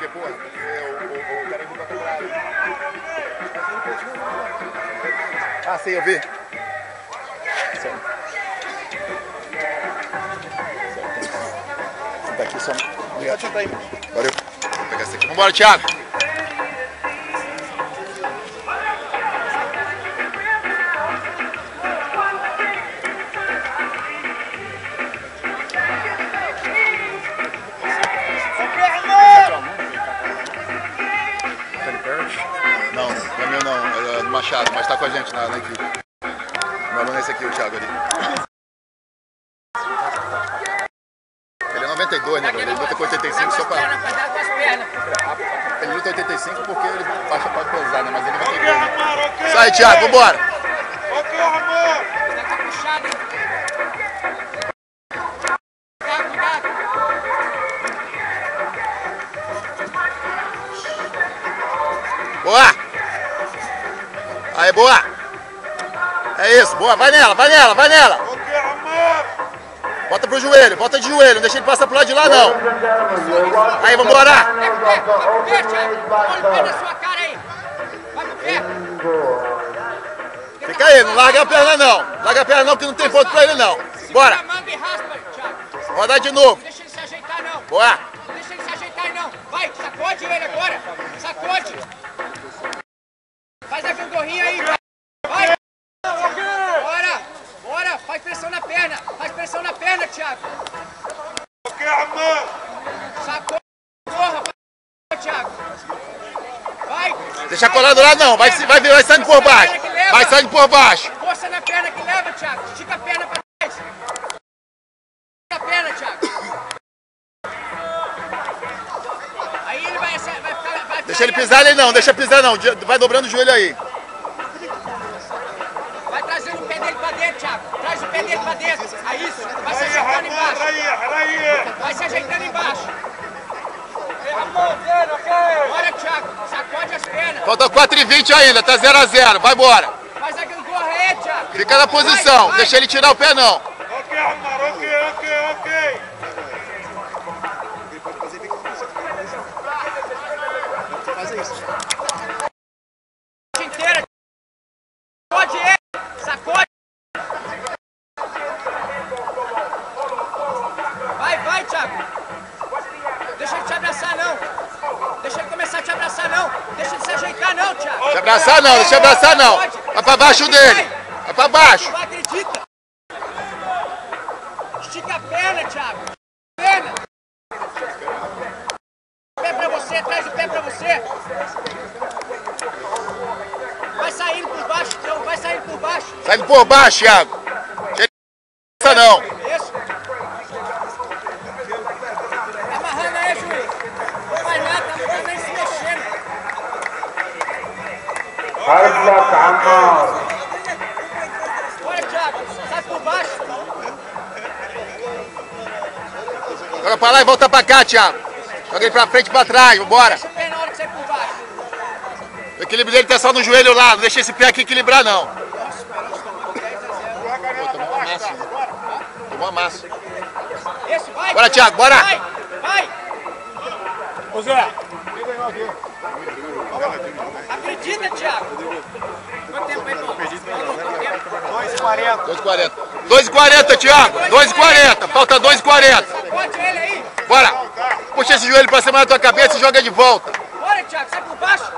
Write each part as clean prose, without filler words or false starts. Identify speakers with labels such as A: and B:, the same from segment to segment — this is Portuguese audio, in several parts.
A: quê, porra? O cara de bota bravo. Ah, sim, eu vi. Senta aqui só. Obrigado, senta aí. Valeu. Vou pegar esse aqui. Vambora, Thiago. Não, não é meu não, é do Machado, mas tá com a gente na equipe. Meu aluno é esse aqui, o Thiago ali. Ele é 92, né, velho? Ele luta com 85 só pra... Ele luta 85 porque ele baixa pra pesar, né? Mas ele é 92. Sai, Thiago, vambora!
B: Ok, Ramon!
C: Tá puxado, hein? Cuidado.
A: Boa! Aí, boa! É isso, boa! Vai nela, vai nela, vai nela!
B: Ok, Ramon!
A: Bota pro joelho, bota de joelho, não deixa ele passar pro lado de lá, não! Aí, vambora!
C: Vai pro pé, Thiago. Olha o pé na sua cara aí. Vai pro pé.
A: Fica aí, não larga a perna não! Larga a perna não, que não tem ponto pra ele não! Bora!
C: Segura a manga e raspa, Thiago.
A: Rodar de novo!
C: Não deixa ele se ajeitar, não.
A: Boa!
C: Não deixa ele se ajeitar aí, não. Vai, sacode ele agora. Sacode. Faz a gangorrinha aí, vai. Vai. Bora. Bora. Faz pressão na perna. Faz pressão na perna, Thiago.
B: Ok, Ramon!
C: Sacode. Porra, vai, Thiago. Vai.
A: Deixa colado lá não, vai saindo por baixo! Vai saindo por baixo!
C: Força na perna que leva, Thiago. Estica a perna pra trás. Estica a perna, Thiago. Aí ele vai ficar...
A: Deixa ele pisar ali não, deixa pisar não, vai dobrando o joelho aí.
C: Vai trazendo o pé dele pra dentro, Thiago. Traz o pé dele pra dentro. É isso. Vai se
B: Aí,
C: ajeitando
B: Ramon!
C: embaixo.
B: Aí!
C: Vai se ajeitando embaixo.
B: Ramon, ok!
C: Bora, Thiago. Sacode as pernas.
A: Falta 4h20 ainda, tá 0 a 0, vai embora.
C: Faz a gangorra aí, Thiago.
A: Fica na posição,
C: Vai.
A: deixa ele tirar o pé não.
B: Ok, Ramon! Ok!
C: Inteira. Sacode ele. Sacode. Vai, Thiago. Deixa ele te abraçar, não. Deixa ele começar a te abraçar, não. Deixa ele se ajeitar, não, Thiago.
A: Deixa abraçar não, deixa abraçar não. Vai pra baixo dele, vai pra baixo.
C: Não acredita. Estica a perna, Thiago. Perna. Pé pra você, traz o pé pra você. Vai saindo por baixo, então. Vai saindo por baixo.
A: Saindo por baixo, Thiago. Deixa não.
C: Isso. Tá amarrando aí, juiz. Não faz nada, tá nem se mexendo.
B: Harblok, Ramon!
C: Olha, Thiago, sai por baixo.
A: Joga pra lá e volta pra cá, Thiago. Joga ele pra frente e pra trás, vambora.
C: Deixa o pé na hora que sai por baixo.
A: O equilíbrio dele tá só no joelho lá, não deixa esse pé aqui equilibrar não. Tomou uma massa.
C: Isso, vai.
A: Bora, Thiago, bora.
C: Vai.
B: Ô Zé!
C: Acredita, Thiago. Quanto tempo aí, pô?
B: 2,40.
A: 2,40, Thiago. 2,40. Falta 2,40.
C: Sacode ele aí.
A: Bora. Puxa esse joelho pra cima da tua cabeça e joga de volta.
C: Bora, Thiago, sai por baixo.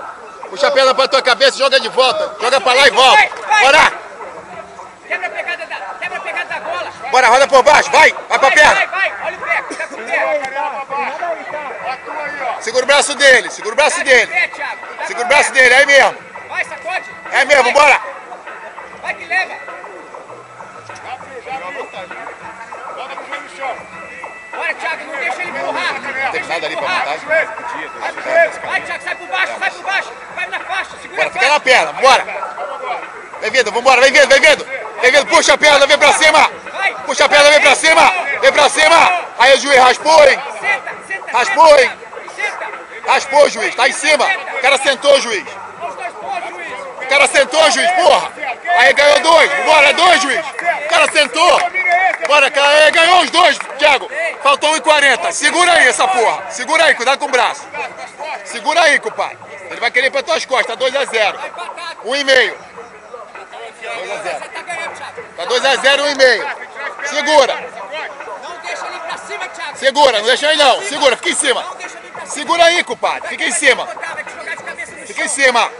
A: Puxa a perna pra tua cabeça e joga de volta. Joga pra lá e volta. Bora.
C: Quebra a pegada da gola.
A: Bora, roda por baixo. Vai pra perna.
C: Vai. Olha o pé, fica com o pé.
A: Segura o braço dele, segura o braço dele.
C: Pé, Thiago.
A: Segura o braço dele, é aí mesmo.
C: Vai, sacode.
A: É mesmo, bora.
C: Vai que leva. Bora, Thiago, não deixa ele empurrar.
A: Tem nada ali pra montar.
C: Vai, Thiago, sai por baixo. Vai na faixa, segura
A: Bora,
C: a
A: fica
C: faixa.
A: na perna, bora. Vem vindo, vambora, vem vindo. Puxa a perna, vem pra cima. Puxa a perna, vem pra cima. Vem pra cima. Aí o juiz raspou, hein.
C: Senta.
A: Raspou, hein.
C: Senta.
A: Raspou, juiz, tá em cima. O cara sentou, juiz.
C: Os dois pontos, juiz.
A: O cara sentou, juiz, porra. Aí ganhou 2. Bora, 2, juiz. O cara sentou. Bora, cara, ganhou os 2, Thiago. Faltou 1,40. Segura aí essa porra. Segura aí, cuidado com o braço. segura aí, compadre. Ele vai querer ir pra tuas costas, tá 2-0.
C: Vai empatado.
A: 1,5. 2-0.
C: Você tá ganhando, Thiago.
A: Tá 2-0, 1,5. Segura.
C: Não deixa ele ir pra cima, Thiago.
A: Segura, não deixa ele não. Segura, fica em cima.
C: Não deixa ele ir pra cima.
A: Segura aí, compadre. Fica em cima.
C: Vai te jogar de cabeça no chão.
A: Fica em cima.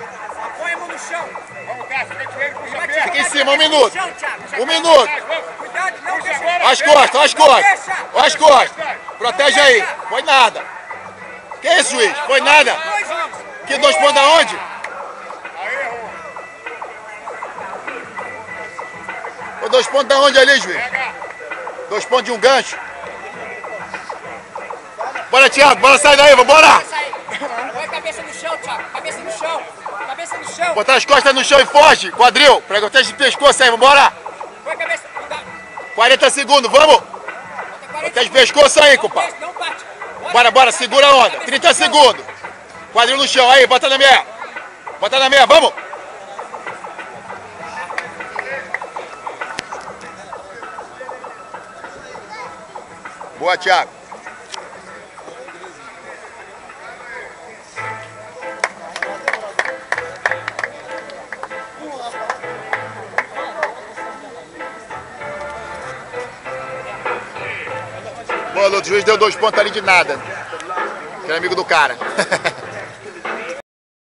C: Põe a mão no chão.
B: Vamos, Cássio, vem com ele, puxa a
C: Vai te
B: perna.
A: Fica em
C: jogar de
A: cima, 1
C: cabeça
A: minuto.
C: no chão, Thiago.
A: 1 minuto.
C: Cuidado, não deixa ele.
A: Olha as costas, olha as costas. Olha as costas. Protege aí. Foi nada. Que isso, juiz? Foi nada.
C: Dois, juiz.
A: Que 2 pontos aonde?
B: Aí errou.
A: Foi 2 pontos da onde ali, juiz? 2 pontos de um gancho. Bora, Thiago, bora sair daí, vambora!
C: Vai sair. Põe a cabeça no chão, Thiago. Cabeça no chão. Cabeça no chão.
A: Botar as costas no chão e foge, quadril. Prega o teste de pescoço aí, vambora!
C: Põe a cabeça. Cuidado.
A: 40 segundos, vamos!
C: Bota 40
A: Teste de pescoço aí,
C: Não
A: compadre.
C: deixa, não bate.
A: Bora, bora, segura a onda. 30 segundos. Quadril no chão, aí, bota na meia. Bota na meia, vamos! Boa, Thiago. Boa, Luto. O juiz deu 2 pontos ali de nada. Que é amigo do cara.